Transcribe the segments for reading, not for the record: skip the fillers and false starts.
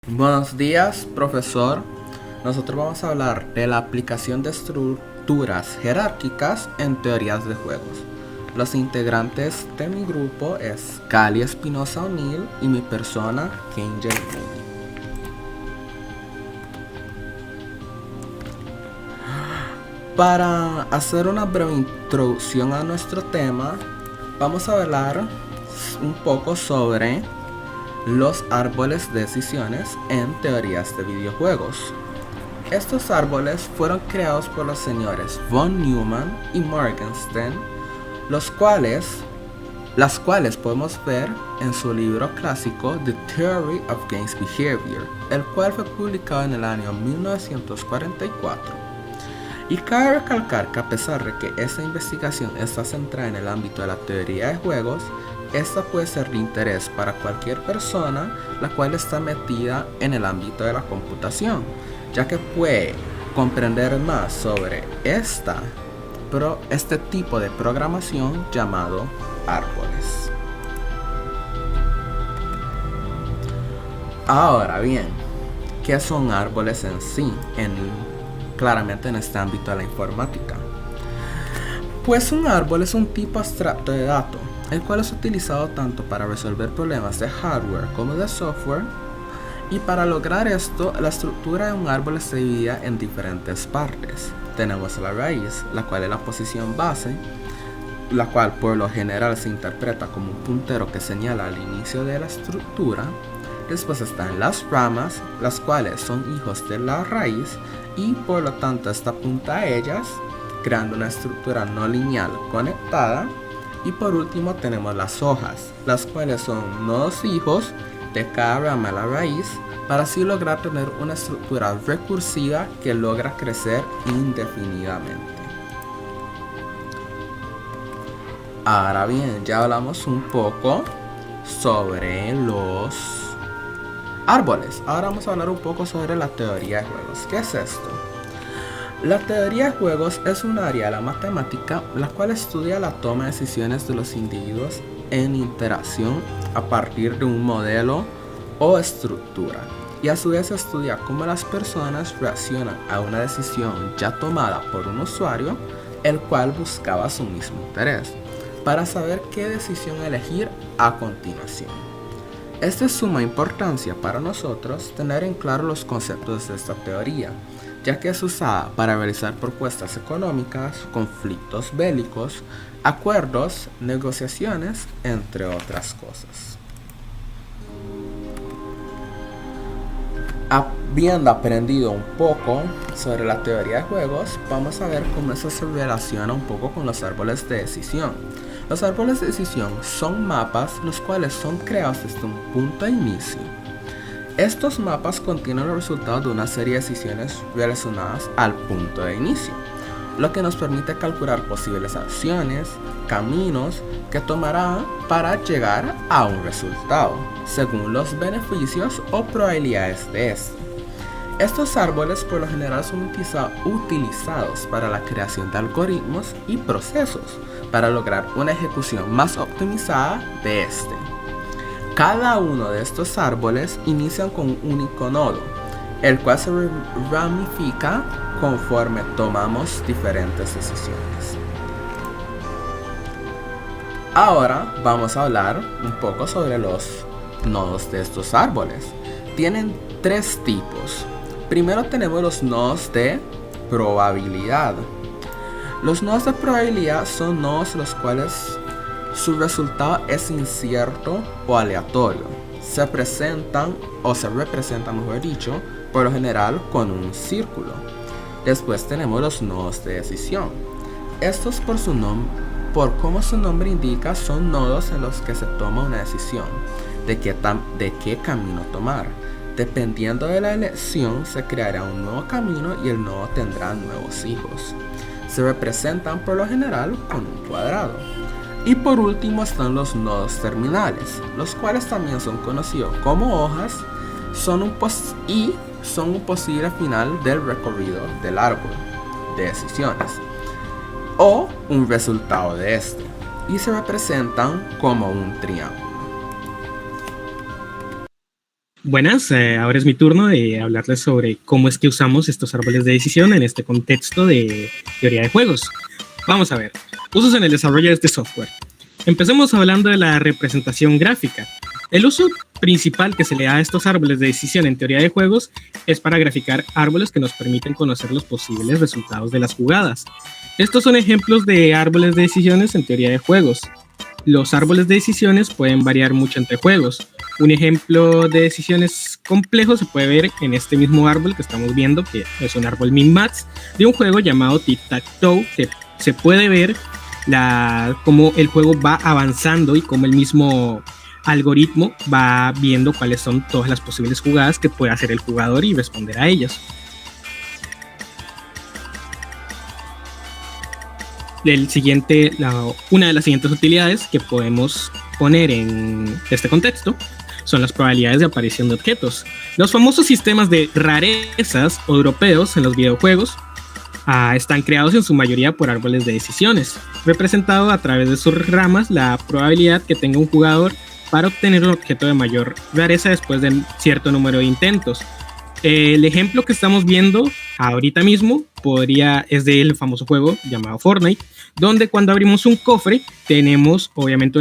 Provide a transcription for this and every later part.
Buenos días, profesor. Nosotros vamos a hablar de la aplicación de estructuras jerárquicas en teorías de juegos. Los integrantes de mi grupo es Cali Espinosa O'Neill y mi persona, Kenjel Mooney. Para hacer una breve introducción a nuestro tema, vamos a hablar un poco sobre los árboles de decisiones en teorías de videojuegos. Estos árboles fueron creados por los señores von Neumann y Morgenstern, las cuales podemos ver en su libro clásico The Theory of Games Behavior, el cual fue publicado en el año 1944. Y cabe recalcar que a pesar de que esta investigación está centrada en el ámbito de la teoría de juegos, esta puede ser de interés para cualquier persona la cual está metida en el ámbito de la computación, ya que puede comprender más sobre este tipo de programación llamado árboles. Ahora bien, ¿qué son árboles en sí, claramente en este ámbito de la informática? Pues un árbol es un tipo abstracto de datos, el cual es utilizado tanto para resolver problemas de hardware como de software. Y para lograr esto, la estructura de un árbol se divide en diferentes partes. Tenemos la raíz, la cual es la posición base, la cual por lo general se interpreta como un puntero que señala al inicio de la estructura. Después están las ramas, las cuales son hijos de la raíz y por lo tanto esta apunta a ellas, creando una estructura no lineal conectada. Y por último tenemos las hojas, las cuales son nodos hijos de cada rama de la raíz, para así lograr tener una estructura recursiva que logra crecer indefinidamente. Ahora bien, ya hablamos un poco sobre los árboles. Ahora vamos a hablar un poco sobre la teoría de juegos. ¿Qué es esto? La teoría de juegos es un área de la matemática la cual estudia la toma de decisiones de los individuos en interacción a partir de un modelo o estructura, y a su vez estudia cómo las personas reaccionan a una decisión ya tomada por un usuario, el cual buscaba su mismo interés, para saber qué decisión elegir a continuación. Es de suma importancia para nosotros tener en claro los conceptos de esta teoría, ya que es usada para realizar propuestas económicas, conflictos bélicos, acuerdos, negociaciones, entre otras cosas. Habiendo aprendido un poco sobre la teoría de juegos, vamos a ver cómo eso se relaciona un poco con los árboles de decisión. Los árboles de decisión son mapas los cuales son creados desde un punto de inicio. Estos mapas contienen los resultados de una serie de decisiones relacionadas al punto de inicio, lo que nos permite calcular posibles acciones, caminos que tomará para llegar a un resultado, según los beneficios o probabilidades de este. Estos árboles por lo general son utilizados para la creación de algoritmos y procesos para lograr una ejecución más optimizada de este. Cada uno de estos árboles inicia con un único nodo, el cual se ramifica conforme tomamos diferentes decisiones. Ahora vamos a hablar un poco sobre los nodos de estos árboles. Tienen tres tipos. Primero tenemos los nodos de probabilidad. Los nodos de probabilidad son nodos los cuales su resultado es incierto o aleatorio. Se representan, mejor dicho, por lo general con un círculo. Después tenemos los nodos de decisión. Estos por como su nombre indica, son nodos en los que se toma una decisión de qué camino tomar. Dependiendo de la elección, se creará un nuevo camino y el nodo tendrá nuevos hijos. Se representan por lo general con un cuadrado. Y por último están los nodos terminales, los cuales también son conocidos como hojas, son un posible final del recorrido del árbol de decisiones o un resultado de este, y se representan como un triángulo. Buenas, ahora es mi turno de hablarles sobre cómo es que usamos estos árboles de decisión en este contexto de teoría de juegos. Vamos a ver, usos en el desarrollo de este software. Empecemos hablando de la representación gráfica. El uso principal que se le da a estos árboles de decisión en teoría de juegos es para graficar árboles que nos permiten conocer los posibles resultados de las jugadas. Estos son ejemplos de árboles de decisiones en teoría de juegos. Los árboles de decisiones pueden variar mucho entre juegos. Un ejemplo de decisiones complejo se puede ver en este mismo árbol que estamos viendo, que es un árbol min-max de un juego llamado Tic-Tac-Toe, que se puede ver cómo el juego va avanzando y cómo el mismo algoritmo va viendo cuáles son todas las posibles jugadas que puede hacer el jugador y responder a ellas. Una de las siguientes utilidades que podemos poner en este contexto son las probabilidades de aparición de objetos. Los famosos sistemas de rarezas europeos en los videojuegos están creados en su mayoría por árboles de decisiones, representado a través de sus ramas la probabilidad que tenga un jugador para obtener un objeto de mayor rareza después de cierto número de intentos. El ejemplo que estamos viendo ahorita mismo es del famoso juego llamado Fortnite, donde cuando abrimos un cofre tenemos obviamente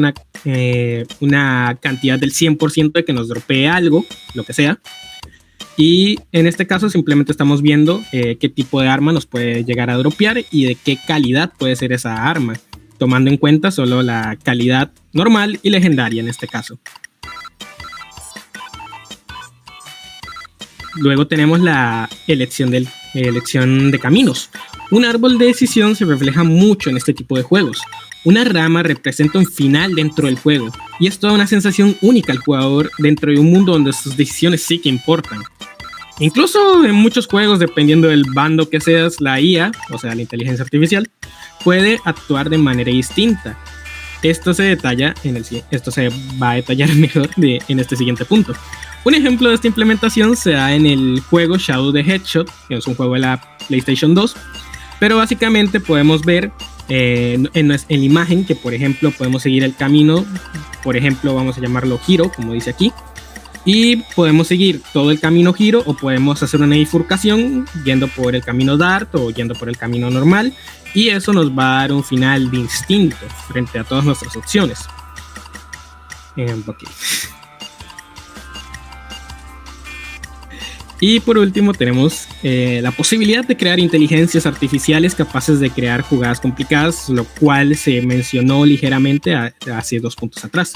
una cantidad del 100% de que nos dropee algo, lo que sea. Y en este caso simplemente estamos viendo qué tipo de arma nos puede llegar a dropear y de qué calidad puede ser esa arma, tomando en cuenta solo la calidad normal y legendaria en este caso. Luego tenemos la elección de caminos. Un árbol de decisión se refleja mucho en este tipo de juegos. Una rama representa un final dentro del juego y es toda una sensación única al jugador dentro de un mundo donde sus decisiones sí que importan. Incluso en muchos juegos, dependiendo del bando que seas, la IA, o sea, la inteligencia artificial, puede actuar de manera distinta. Esto se va a detallar mejor en este siguiente punto. Un ejemplo de esta implementación se da en el juego Shadow the Hedgehog, que es un juego de la PlayStation 2, pero básicamente podemos ver en la imagen que, por ejemplo, podemos seguir el camino, por ejemplo, vamos a llamarlo giro, como dice aquí, y podemos seguir todo el camino giro o podemos hacer una bifurcación yendo por el camino Dart o yendo por el camino normal, y eso nos va a dar un final distinto frente a todas nuestras opciones. Okay. Y por último tenemos la posibilidad de crear inteligencias artificiales capaces de crear jugadas complicadas, lo cual se mencionó ligeramente hace 2 puntos atrás.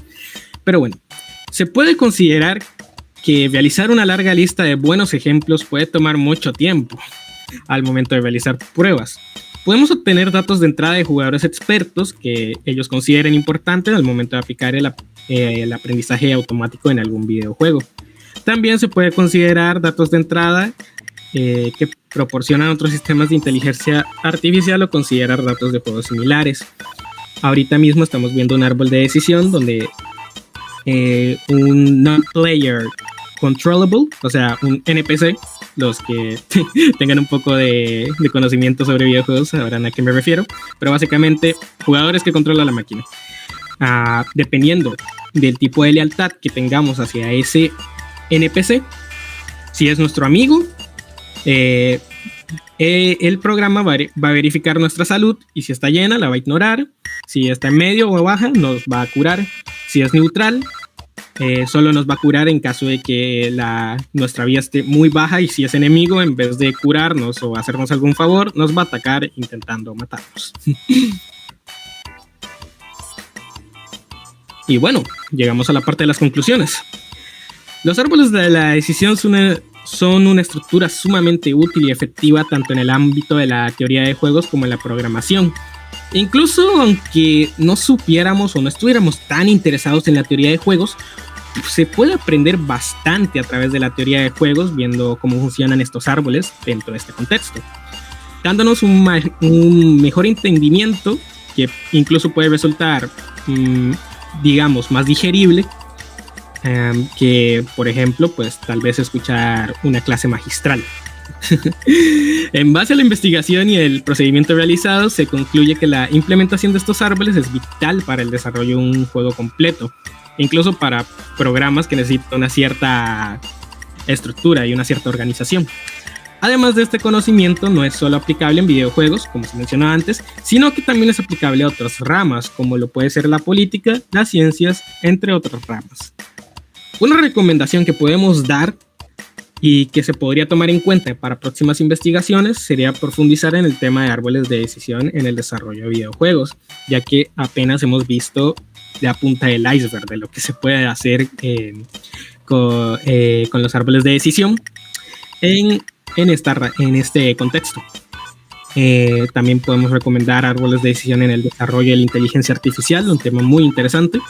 Pero bueno, se puede considerar que realizar una larga lista de buenos ejemplos puede tomar mucho tiempo al momento de realizar pruebas. Podemos obtener datos de entrada de jugadores expertos que ellos consideren importantes al momento de aplicar el aprendizaje automático en algún videojuego. También se puede considerar datos de entrada que proporcionan otros sistemas de inteligencia artificial o considerar datos de juegos similares. Ahorita mismo estamos viendo un árbol de decisión donde un non-player controllable, o sea, un NPC, los que tengan un poco de conocimiento sobre videojuegos sabrán a qué me refiero, pero básicamente jugadores que controlan la máquina. Dependiendo del tipo de lealtad que tengamos hacia ese NPC, si es nuestro amigo, el programa va a verificar nuestra salud y si está llena la va a ignorar, si está en medio o baja nos va a curar, si es neutral solo nos va a curar en caso de que nuestra vida esté muy baja, y si es enemigo, en vez de curarnos o hacernos algún favor, nos va a atacar intentando matarnos. Y bueno, llegamos a la parte de las conclusiones. Los árboles de la decisión son una estructura sumamente útil y efectiva tanto en el ámbito de la teoría de juegos como en la programación. Incluso aunque no supiéramos o no estuviéramos tan interesados en la teoría de juegos, se puede aprender bastante a través de la teoría de juegos viendo cómo funcionan estos árboles dentro de este contexto, dándonos un mejor entendimiento que incluso puede resultar, digamos, más digerible que, por ejemplo, pues tal vez escuchar una clase magistral. En base a la investigación y el procedimiento realizado, se concluye que la implementación de estos árboles es vital para el desarrollo de un juego completo, incluso para programas que necesitan una cierta estructura y una cierta organización. Además de este conocimiento, no es solo aplicable en videojuegos, como se mencionó antes, sino que también es aplicable a otras ramas, como lo puede ser la política, las ciencias, entre otras ramas. Una recomendación que podemos dar y que se podría tomar en cuenta para próximas investigaciones sería profundizar en el tema de árboles de decisión en el desarrollo de videojuegos, ya que apenas hemos visto la punta del iceberg de lo que se puede hacer con los árboles de decisión en este contexto. También podemos recomendar árboles de decisión en el desarrollo de la inteligencia artificial, un tema muy interesante,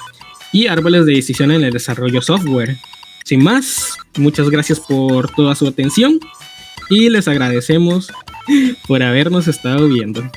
y árboles de decisión en el desarrollo software. Sin más, muchas gracias por toda su atención y les agradecemos por habernos estado viendo.